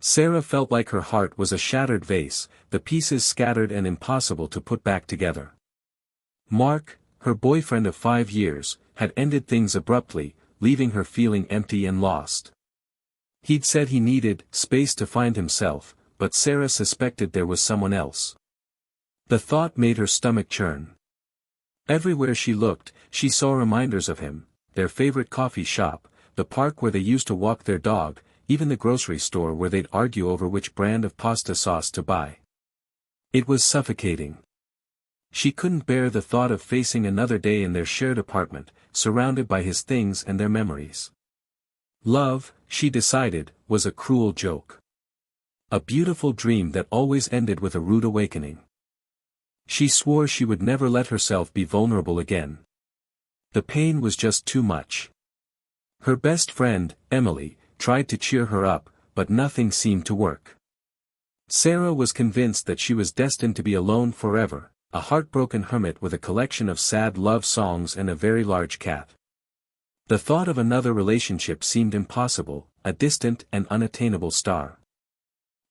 Sarah felt like her heart was a shattered vase, the pieces scattered and impossible to put back together. Mark, her boyfriend of 5 years, had ended things abruptly, leaving her feeling empty and lost. He'd said he needed space to find himself, but Sarah suspected there was someone else. The thought made her stomach churn. Everywhere she looked, she saw reminders of him, their favorite coffee shop, the park where they used to walk their dog, even the grocery store where they'd argue over which brand of pasta sauce to buy. It was suffocating. She couldn't bear the thought of facing another day in their shared apartment, surrounded by his things and their memories. Love, she decided, was a cruel joke. A beautiful dream that always ended with a rude awakening. She swore she would never let herself be vulnerable again. The pain was just too much. Her best friend, Emily, tried to cheer her up, but nothing seemed to work. Sarah was convinced that she was destined to be alone forever, a heartbroken hermit with a collection of sad love songs and a very large cat. The thought of another relationship seemed impossible, a distant and unattainable star.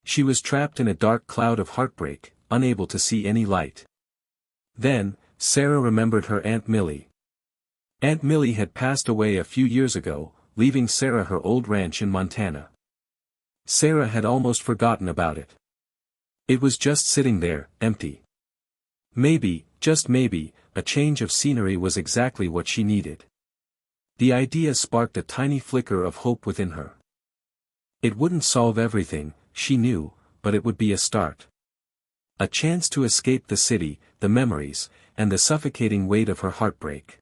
She was trapped in a dark cloud of heartbreak, unable to see any light. Then, Sarah remembered her Aunt Millie. Aunt Millie had passed away a few years ago, leaving Sarah her old ranch in Montana. Sarah had almost forgotten about it. It was just sitting there, empty. Maybe, just maybe, a change of scenery was exactly what she needed. The idea sparked a tiny flicker of hope within her. It wouldn't solve everything, she knew, but it would be a start. A chance to escape the city, the memories, and the suffocating weight of her heartbreak.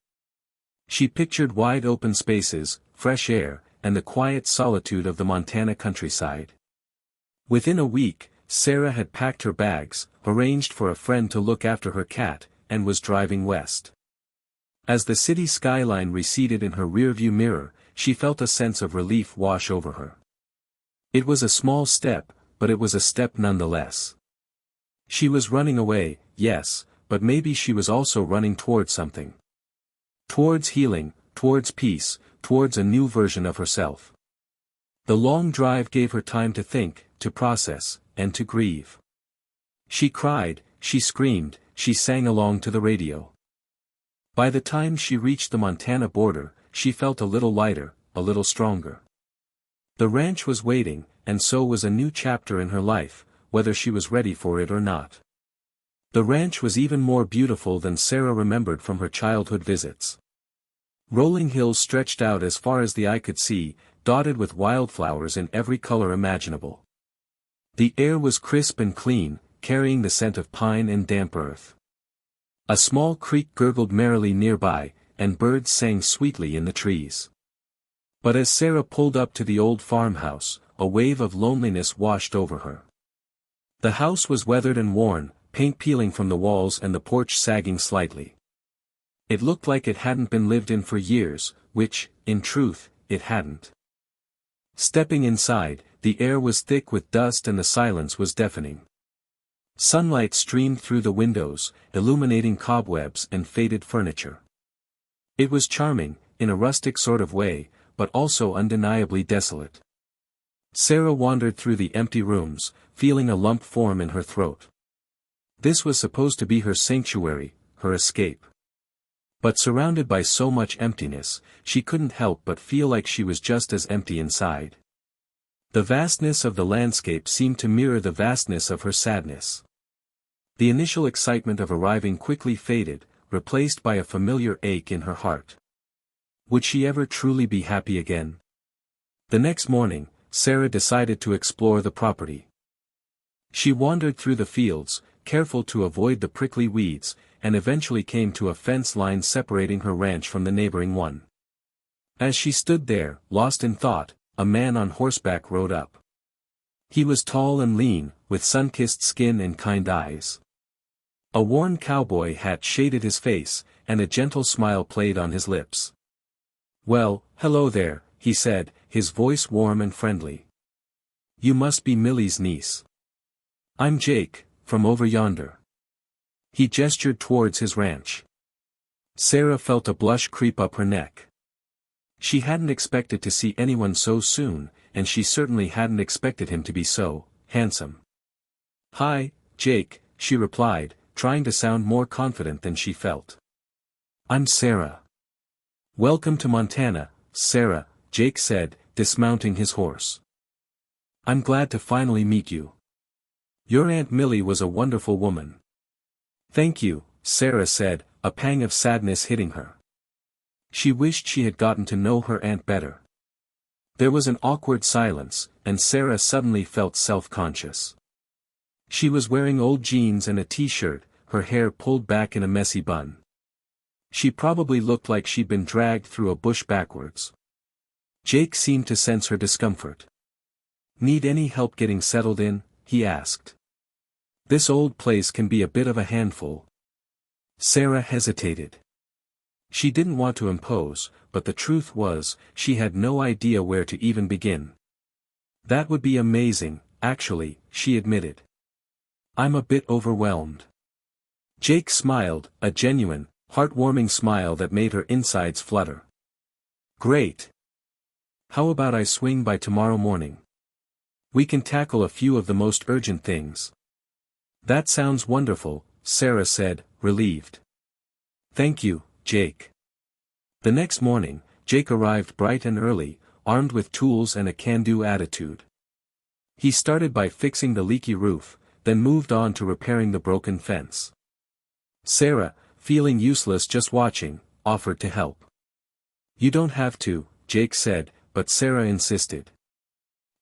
She pictured wide open spaces, fresh air, and the quiet solitude of the Montana countryside. Within a week, Sarah had packed her bags, arranged for a friend to look after her cat, and was driving west. As the city skyline receded in her rearview mirror, she felt a sense of relief wash over her. It was a small step, but it was a step nonetheless. She was running away, yes, but maybe she was also running towards something. Towards healing, towards peace, towards a new version of herself. The long drive gave her time to think, to process, and to grieve. She cried, she screamed, she sang along to the radio. By the time she reached the Montana border, she felt a little lighter, a little stronger. The ranch was waiting, and so was a new chapter in her life, whether she was ready for it or not. The ranch was even more beautiful than Sarah remembered from her childhood visits. Rolling hills stretched out as far as the eye could see, dotted with wildflowers in every color imaginable. The air was crisp and clean, carrying the scent of pine and damp earth. A small creek gurgled merrily nearby, and birds sang sweetly in the trees. But as Sarah pulled up to the old farmhouse, a wave of loneliness washed over her. The house was weathered and worn, paint peeling from the walls and the porch sagging slightly. It looked like it hadn't been lived in for years, which, in truth, it hadn't. Stepping inside, the air was thick with dust and the silence was deafening. Sunlight streamed through the windows, illuminating cobwebs and faded furniture. It was charming, in a rustic sort of way, but also undeniably desolate. Sarah wandered through the empty rooms, feeling a lump form in her throat. This was supposed to be her sanctuary, her escape. But surrounded by so much emptiness, she couldn't help but feel like she was just as empty inside. The vastness of the landscape seemed to mirror the vastness of her sadness. The initial excitement of arriving quickly faded, replaced by a familiar ache in her heart. Would she ever truly be happy again? The next morning, Sarah decided to explore the property. She wandered through the fields, careful to avoid the prickly weeds, and eventually came to a fence line separating her ranch from the neighboring one. As she stood there, lost in thought, a man on horseback rode up. He was tall and lean, with sun-kissed skin and kind eyes. A worn cowboy hat shaded his face, and a gentle smile played on his lips. "Well, hello there," he said, his voice warm and friendly. "You must be Millie's niece." "I'm Jake, from over yonder." He gestured towards his ranch. Sarah felt a blush creep up her neck. She hadn't expected to see anyone so soon, and she certainly hadn't expected him to be so handsome. "Hi, Jake," she replied, trying to sound more confident than she felt. "I'm Sarah." "Welcome to Montana, Sarah," Jake said, dismounting his horse. "I'm glad to finally meet you. Your Aunt Millie was a wonderful woman." "Thank you," Sarah said, a pang of sadness hitting her. She wished she had gotten to know her aunt better. There was an awkward silence, and Sarah suddenly felt self-conscious. She was wearing old jeans and a t-shirt, her hair pulled back in a messy bun. She probably looked like she'd been dragged through a bush backwards. Jake seemed to sense her discomfort. "Need any help getting settled in?" he asked. "This old place can be a bit of a handful." Sarah hesitated. She didn't want to impose, but the truth was, she had no idea where to even begin. "That would be amazing, actually," she admitted. "I'm a bit overwhelmed." Jake smiled, a genuine, heartwarming smile that made her insides flutter. "Great. How about I swing by tomorrow morning? We can tackle a few of the most urgent things." "That sounds wonderful," Sarah said, relieved. "Thank you, Jake." The next morning, Jake arrived bright and early, armed with tools and a can-do attitude. He started by fixing the leaky roof, then moved on to repairing the broken fence. Sarah, feeling useless just watching, offered to help. "You don't have to," Jake said, but Sarah insisted.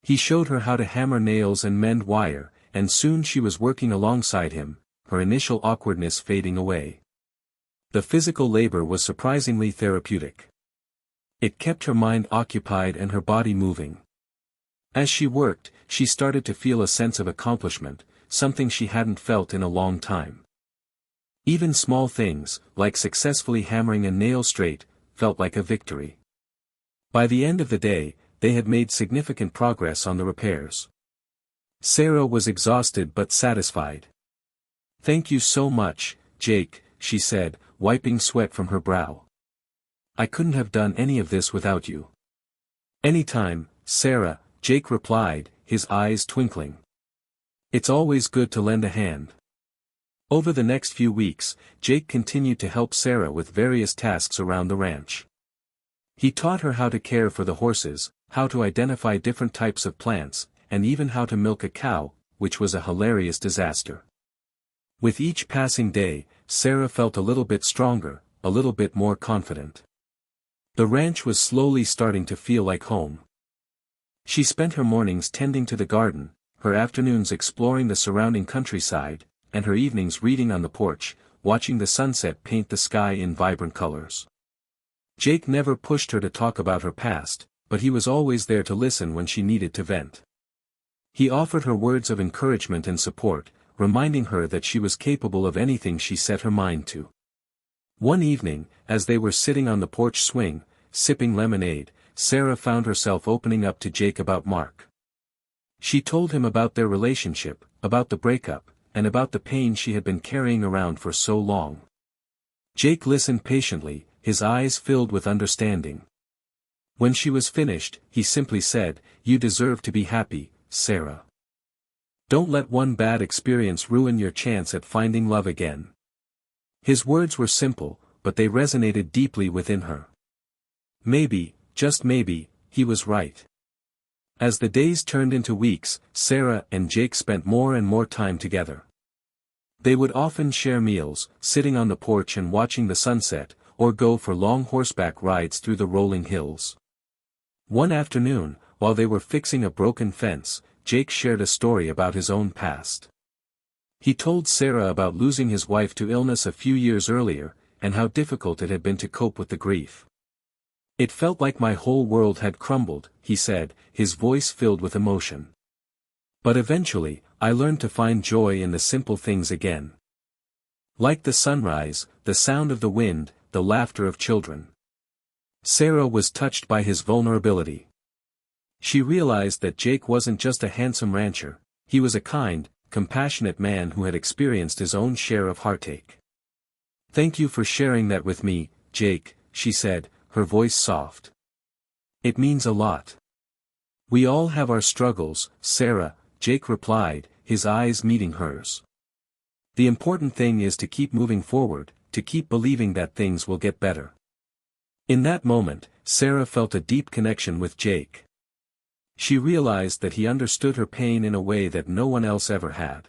He showed her how to hammer nails and mend wire, and soon she was working alongside him, her initial awkwardness fading away. The physical labor was surprisingly therapeutic. It kept her mind occupied and her body moving. As she worked, she started to feel a sense of accomplishment, something she hadn't felt in a long time. Even small things, like successfully hammering a nail straight, felt like a victory. By the end of the day, they had made significant progress on the repairs. Sarah was exhausted but satisfied. "Thank you so much, Jake," she said, wiping sweat from her brow. "I couldn't have done any of this without you." "Anytime, Sarah," Jake replied, his eyes twinkling. "It's always good to lend a hand." Over the next few weeks, Jake continued to help Sarah with various tasks around the ranch. He taught her how to care for the horses, how to identify different types of plants, and even how to milk a cow, which was a hilarious disaster. With each passing day, Sarah felt a little bit stronger, a little bit more confident. The ranch was slowly starting to feel like home. She spent her mornings tending to the garden, her afternoons exploring the surrounding countryside, and her evenings reading on the porch, watching the sunset paint the sky in vibrant colors. Jake never pushed her to talk about her past, but he was always there to listen when she needed to vent. He offered her words of encouragement and support, reminding her that she was capable of anything she set her mind to. One evening, as they were sitting on the porch swing, sipping lemonade, Sarah found herself opening up to Jake about Mark. She told him about their relationship, about the breakup, and about the pain she had been carrying around for so long. Jake listened patiently, his eyes filled with understanding. When she was finished, he simply said, "You deserve to be happy, Sarah. Don't let one bad experience ruin your chance at finding love again." His words were simple, but they resonated deeply within her. Maybe, just maybe, he was right. As the days turned into weeks, Sarah and Jake spent more and more time together. They would often share meals, sitting on the porch and watching the sunset, or go for long horseback rides through the rolling hills. One afternoon, while they were fixing a broken fence, Jake shared a story about his own past. He told Sarah about losing his wife to illness a few years earlier, and how difficult it had been to cope with the grief. "It felt like my whole world had crumbled," he said, his voice filled with emotion. "But eventually, I learned to find joy in the simple things again. Like the sunrise, the sound of the wind, the laughter of children." Sarah was touched by his vulnerability. She realized that Jake wasn't just a handsome rancher, he was a kind, compassionate man who had experienced his own share of heartache. "Thank you for sharing that with me, Jake," she said, her voice soft. It means a lot. We all have our struggles, Sarah, Jake replied, his eyes meeting hers. The important thing is to keep moving forward, to keep believing that things will get better. In that moment, Sarah felt a deep connection with Jake. She realized that he understood her pain in a way that no one else ever had.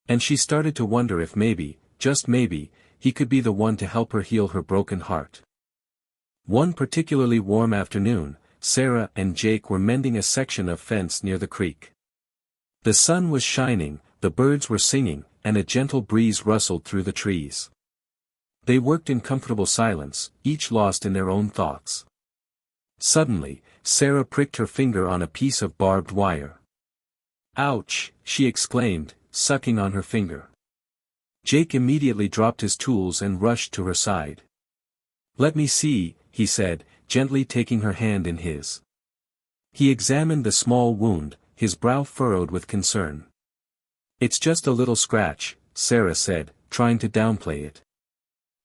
And she started to wonder if maybe, just maybe, he could be the one to help her heal her broken heart. One particularly warm afternoon, Sarah and Jake were mending a section of fence near the creek. The sun was shining, the birds were singing, and a gentle breeze rustled through the trees. They worked in comfortable silence, each lost in their own thoughts. Suddenly, Sarah pricked her finger on a piece of barbed wire. "Ouch!" she exclaimed, sucking on her finger. Jake immediately dropped his tools and rushed to her side. "Let me see," he said, gently taking her hand in his. He examined the small wound, his brow furrowed with concern. "It's just a little scratch," Sarah said, trying to downplay it.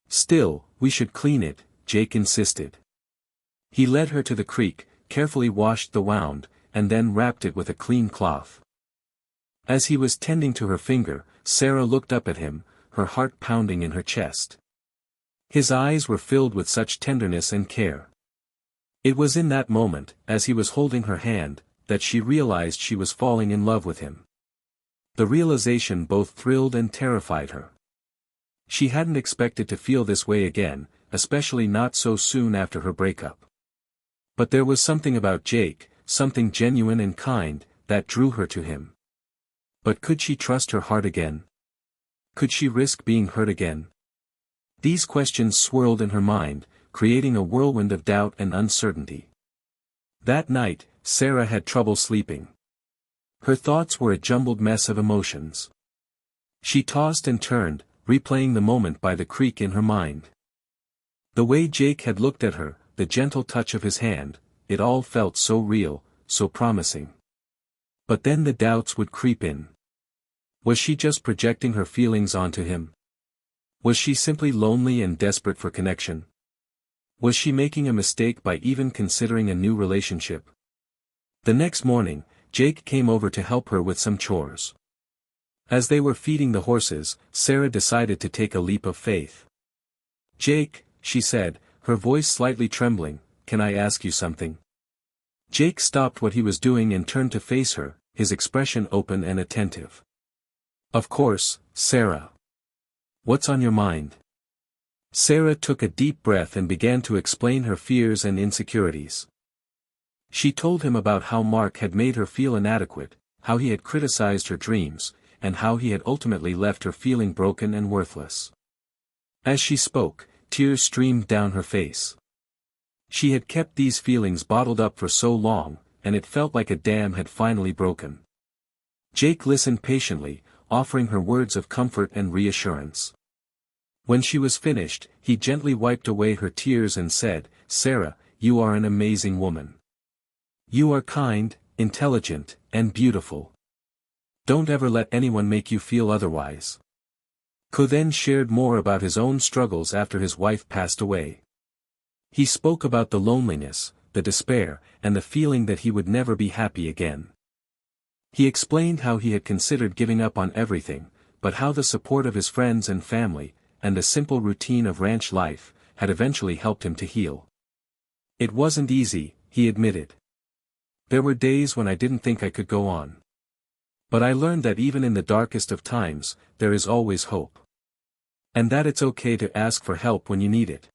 "Still, we should clean it," Jake insisted. He led her to the creek, carefully washed the wound, and then wrapped it with a clean cloth. As he was tending to her finger, Sarah looked up at him, her heart pounding in her chest. His eyes were filled with such tenderness and care. It was in that moment, as he was holding her hand, that she realized she was falling in love with him. The realization both thrilled and terrified her. She hadn't expected to feel this way again, especially not so soon after her breakup. But there was something about Jake, something genuine and kind, that drew her to him. But could she trust her heart again? Could she risk being hurt again? These questions swirled in her mind, creating a whirlwind of doubt and uncertainty. That night, Sarah had trouble sleeping. Her thoughts were a jumbled mess of emotions. She tossed and turned, replaying the moment by the creek in her mind. The way Jake had looked at her, the gentle touch of his hand, it all felt so real, so promising. But then the doubts would creep in. Was she just projecting her feelings onto him? Was she simply lonely and desperate for connection? Was she making a mistake by even considering a new relationship? The next morning, Jake came over to help her with some chores. As they were feeding the horses, Sarah decided to take a leap of faith. "Jake," she said, her voice slightly trembling, "can I ask you something?" Jake stopped what he was doing and turned to face her, his expression open and attentive. "Of course, Sarah. What's on your mind?" Sarah took a deep breath and began to explain her fears and insecurities. She told him about how Mark had made her feel inadequate, how he had criticized her dreams, and how he had ultimately left her feeling broken and worthless. As she spoke, tears streamed down her face. She had kept these feelings bottled up for so long, and it felt like a dam had finally broken. Jake listened patiently, offering her words of comfort and reassurance. When she was finished, he gently wiped away her tears and said, "Sarah, you are an amazing woman. You are kind, intelligent, and beautiful. Don't ever let anyone make you feel otherwise." Ko then shared more about his own struggles after his wife passed away. He spoke about the loneliness, the despair, and the feeling that he would never be happy again. He explained how he had considered giving up on everything, but how the support of his friends and family, and the simple routine of ranch life, had eventually helped him to heal. "It wasn't easy," he admitted. "There were days when I didn't think I could go on. But I learned that even in the darkest of times, there is always hope. And that it's okay to ask for help when you need it."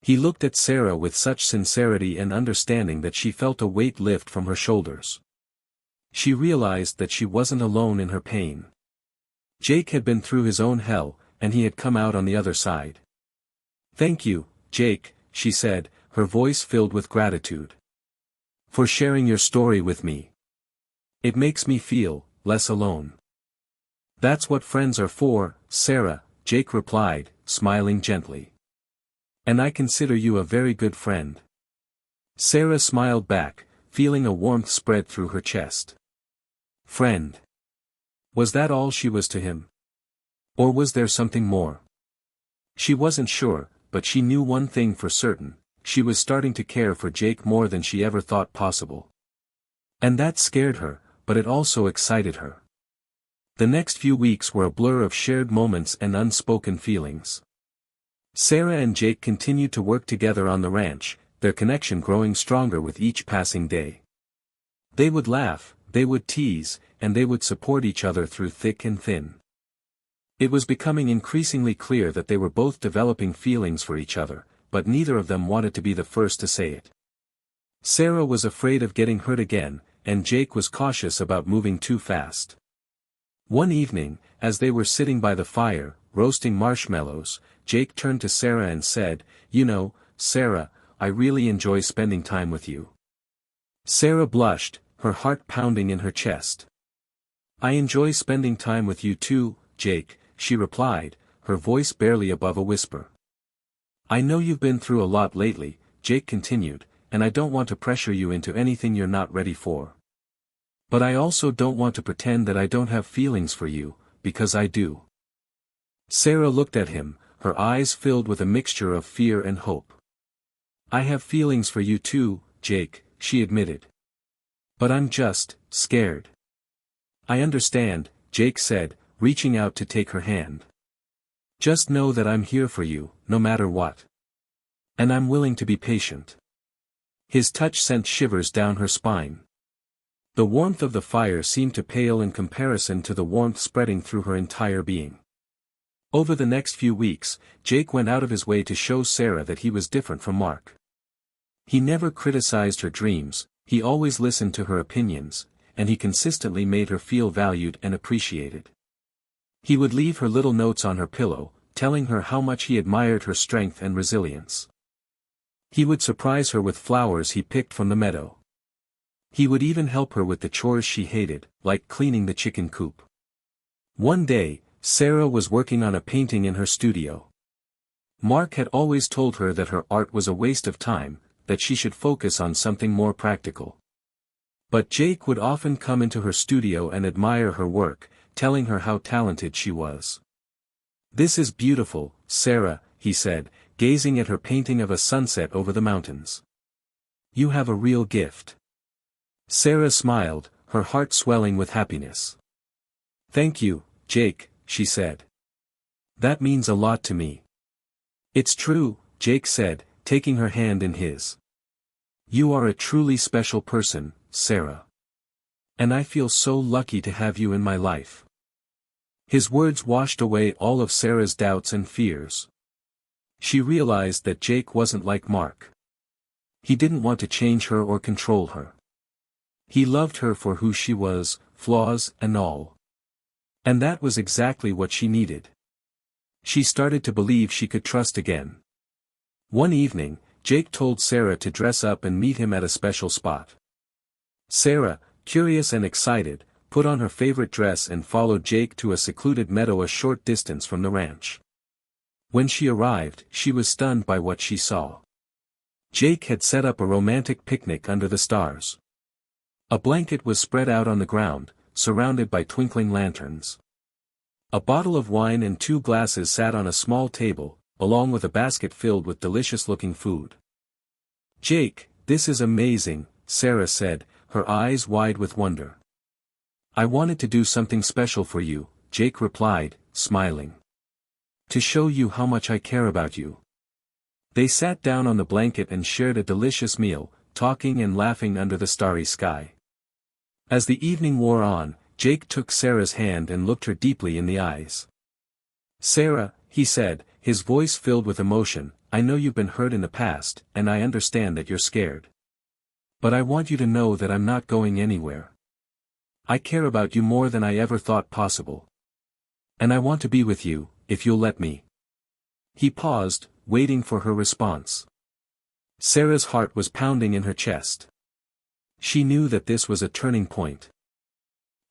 He looked at Sarah with such sincerity and understanding that she felt a weight lift from her shoulders. She realized that she wasn't alone in her pain. Jake had been through his own hell, and he had come out on the other side. "Thank you, Jake," she said, her voice filled with gratitude. "For sharing your story with me. It makes me feel less alone." "That's what friends are for, Sarah," Jake replied, smiling gently. "And I consider you a very good friend." Sarah smiled back, feeling a warmth spread through her chest. Friend. Was that all she was to him? Or was there something more? She wasn't sure, but she knew one thing for certain, she was starting to care for Jake more than she ever thought possible. And that scared her, but it also excited her. The next few weeks were a blur of shared moments and unspoken feelings. Sarah and Jake continued to work together on the ranch, their connection growing stronger with each passing day. They would laugh, they would tease, and they would support each other through thick and thin. It was becoming increasingly clear that they were both developing feelings for each other, but neither of them wanted to be the first to say it. Sarah was afraid of getting hurt again, and Jake was cautious about moving too fast. One evening, as they were sitting by the fire, roasting marshmallows, Jake turned to Sarah and said, "You know, Sarah, I really enjoy spending time with you." Sarah blushed, her heart pounding in her chest. "I enjoy spending time with you too, Jake," she replied, her voice barely above a whisper. "I know you've been through a lot lately," Jake continued, "and I don't want to pressure you into anything you're not ready for. But I also don't want to pretend that I don't have feelings for you, because I do." Sarah looked at him, her eyes filled with a mixture of fear and hope. "I have feelings for you too, Jake," she admitted. "But I'm just scared." "I understand," Jake said, reaching out to take her hand. "Just know that I'm here for you, no matter what. And I'm willing to be patient." His touch sent shivers down her spine. The warmth of the fire seemed to pale in comparison to the warmth spreading through her entire being. Over the next few weeks, Jake went out of his way to show Sarah that he was different from Mark. He never criticized her dreams, he always listened to her opinions, and he consistently made her feel valued and appreciated. He would leave her little notes on her pillow, telling her how much he admired her strength and resilience. He would surprise her with flowers he picked from the meadow. He would even help her with the chores she hated, like cleaning the chicken coop. One day, Sarah was working on a painting in her studio. Mark had always told her that her art was a waste of time, that she should focus on something more practical. But Jake would often come into her studio and admire her work, telling her how talented she was. "This is beautiful, Sarah," he said, gazing at her painting of a sunset over the mountains. "You have a real gift." Sarah smiled, her heart swelling with happiness. "Thank you, Jake," she said. "That means a lot to me." "It's true," Jake said, taking her hand in his. "You are a truly special person, Sarah. And I feel so lucky to have you in my life." His words washed away all of Sarah's doubts and fears. She realized that Jake wasn't like Mark. He didn't want to change her or control her. He loved her for who she was, flaws and all. And that was exactly what she needed. She started to believe she could trust again. One evening, Jake told Sarah to dress up and meet him at a special spot. Sarah, curious and excited, put on her favorite dress and followed Jake to a secluded meadow a short distance from the ranch. When she arrived, she was stunned by what she saw. Jake had set up a romantic picnic under the stars. A blanket was spread out on the ground, surrounded by twinkling lanterns. A bottle of wine and 2 glasses sat on a small table, along with a basket filled with delicious-looking food. "Jake, this is amazing," Sarah said, her eyes wide with wonder. "I wanted to do something special for you," Jake replied, smiling. "To show you how much I care about you." They sat down on the blanket and shared a delicious meal, talking and laughing under the starry sky. As the evening wore on, Jake took Sarah's hand and looked her deeply in the eyes. "Sarah," he said, his voice filled with emotion, "I know you've been hurt in the past, and I understand that you're scared. But I want you to know that I'm not going anywhere. I care about you more than I ever thought possible. And I want to be with you, if you'll let me." He paused, waiting for her response. Sarah's heart was pounding in her chest. She knew that this was a turning point.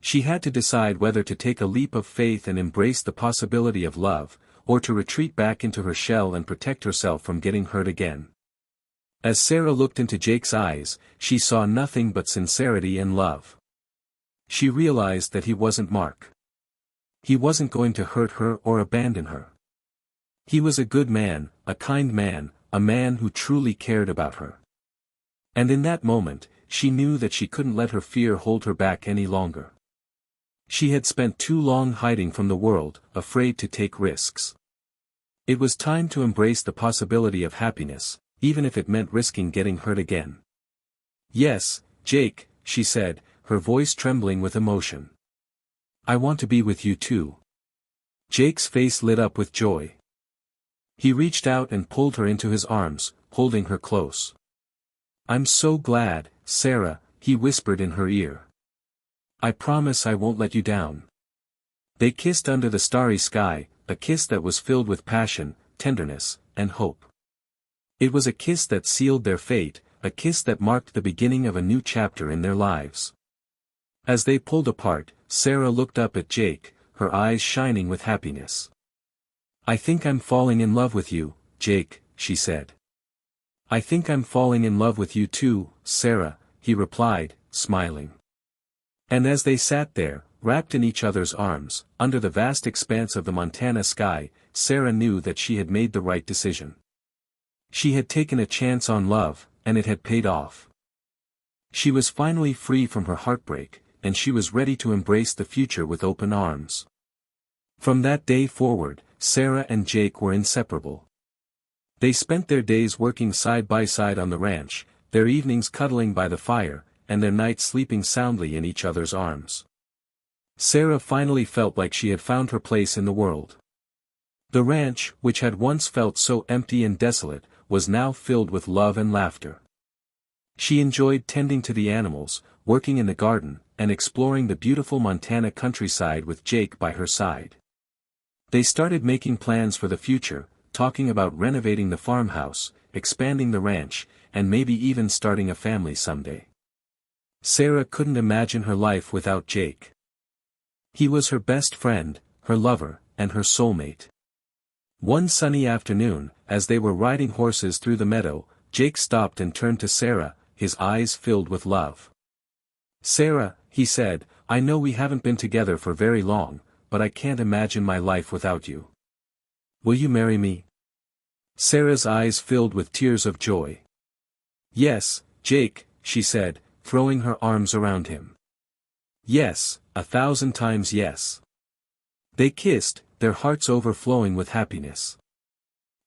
She had to decide whether to take a leap of faith and embrace the possibility of love, or to retreat back into her shell and protect herself from getting hurt again. As Sarah looked into Jake's eyes, she saw nothing but sincerity and love. She realized that he wasn't Mark. He wasn't going to hurt her or abandon her. He was a good man, a kind man, a man who truly cared about her. And in that moment, she knew that she couldn't let her fear hold her back any longer. She had spent too long hiding from the world, afraid to take risks. It was time to embrace the possibility of happiness, even if it meant risking getting hurt again. "Yes, Jake," she said, her voice trembling with emotion. "I want to be with you too." Jake's face lit up with joy. He reached out and pulled her into his arms, holding her close. "I'm so glad, Sarah," he whispered in her ear. "I promise I won't let you down." They kissed under the starry sky, a kiss that was filled with passion, tenderness, and hope. It was a kiss that sealed their fate, a kiss that marked the beginning of a new chapter in their lives. As they pulled apart, Sarah looked up at Jake, her eyes shining with happiness. "I think I'm falling in love with you, Jake," she said. "I think I'm falling in love with you too, Sarah," he replied, smiling. And as they sat there, wrapped in each other's arms, under the vast expanse of the Montana sky, Sarah knew that she had made the right decision. She had taken a chance on love, and it had paid off. She was finally free from her heartbreak, and she was ready to embrace the future with open arms. From that day forward, Sarah and Jake were inseparable. They spent their days working side by side on the ranch, their evenings cuddling by the fire, and their nights sleeping soundly in each other's arms. Sarah finally felt like she had found her place in the world. The ranch, which had once felt so empty and desolate, was now filled with love and laughter. She enjoyed tending to the animals, working in the garden, and exploring the beautiful Montana countryside with Jake by her side. They started making plans for the future, talking about renovating the farmhouse, expanding the ranch, and maybe even starting a family someday. Sarah couldn't imagine her life without Jake. He was her best friend, her lover, and her soulmate. One sunny afternoon, as they were riding horses through the meadow, Jake stopped and turned to Sarah, his eyes filled with love. "Sarah," he said, "I know we haven't been together for very long, but I can't imagine my life without you. Will you marry me?" Sarah's eyes filled with tears of joy. "Yes, Jake," she said, throwing her arms around him. "Yes, 1,000 times yes." They kissed, their hearts overflowing with happiness.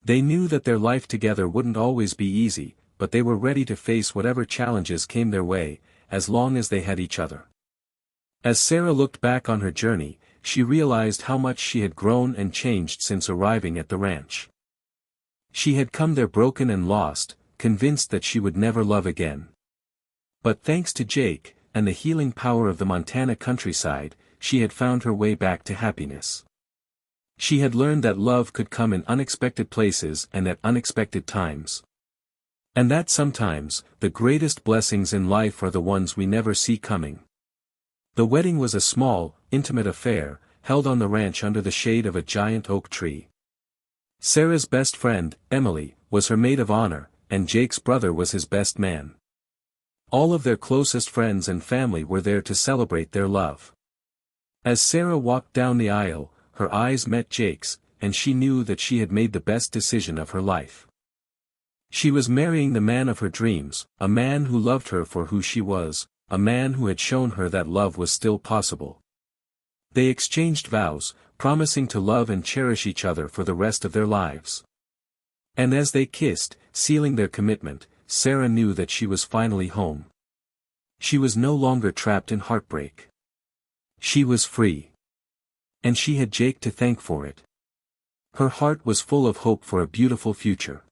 They knew that their life together wouldn't always be easy, but they were ready to face whatever challenges came their way, as long as they had each other. As Sarah looked back on her journey, she realized how much she had grown and changed since arriving at the ranch. She had come there broken and lost, convinced that she would never love again. But thanks to Jake, and the healing power of the Montana countryside, she had found her way back to happiness. She had learned that love could come in unexpected places and at unexpected times. And that sometimes, the greatest blessings in life are the ones we never see coming. The wedding was a small, intimate affair, held on the ranch under the shade of a giant oak tree. Sarah's best friend, Emily, was her maid of honor, and Jake's brother was his best man. All of their closest friends and family were there to celebrate their love. As Sarah walked down the aisle, her eyes met Jake's, and she knew that she had made the best decision of her life. She was marrying the man of her dreams, a man who loved her for who she was, a man who had shown her that love was still possible. They exchanged vows, promising to love and cherish each other for the rest of their lives. And as they kissed, sealing their commitment, Sarah knew that she was finally home. She was no longer trapped in heartbreak. She was free. And she had Jake to thank for it. Her heart was full of hope for a beautiful future.